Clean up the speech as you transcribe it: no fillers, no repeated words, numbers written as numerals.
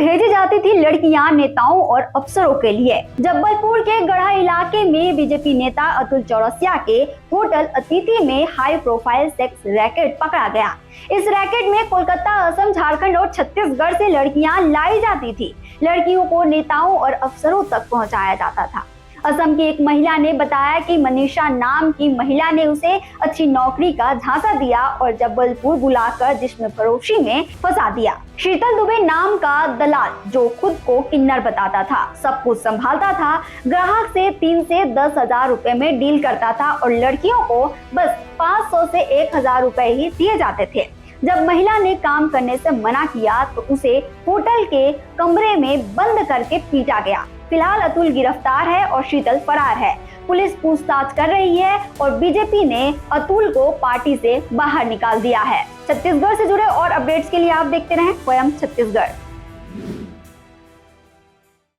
भेजी जाती थी लड़कियां नेताओं और अफसरों के लिए। जबलपुर के गढ़ा इलाके में बीजेपी नेता अतुल चौरसिया के होटल अतिथि में हाई प्रोफाइल सेक्स रैकेट पकड़ा गया। इस रैकेट में कोलकाता, असम, झारखंड और छत्तीसगढ़ से लड़कियां लाई जाती थी। लड़कियों को नेताओं और अफसरों तक पहुंचाया जाता था। असम की एक महिला ने बताया कि मनीषा नाम की महिला ने उसे अच्छी नौकरी का झांसा दिया और जबलपुर बुलाकर जिस्म फरोशी में फंसा दिया। शीतल दुबे नाम का दलाल, जो खुद को किन्नर बताता था, सब कुछ संभालता था। ग्राहक से 3 से 10 हजार रुपए में डील करता था और लड़कियों को बस 500 से 1000 रुपए ही दिए जाते थे। जब महिला ने काम करने से मना किया तो उसे होटल के कमरे में बंद करके पीटा गया। फिलहाल अतुल गिरफ्तार है और शीतल फरार है। पुलिस पूछताछ कर रही है और बीजेपी ने अतुल को पार्टी से बाहर निकाल दिया है। छत्तीसगढ़ से जुड़े और अपडेट्स के लिए आप देखते रहें स्वयं छत्तीसगढ़।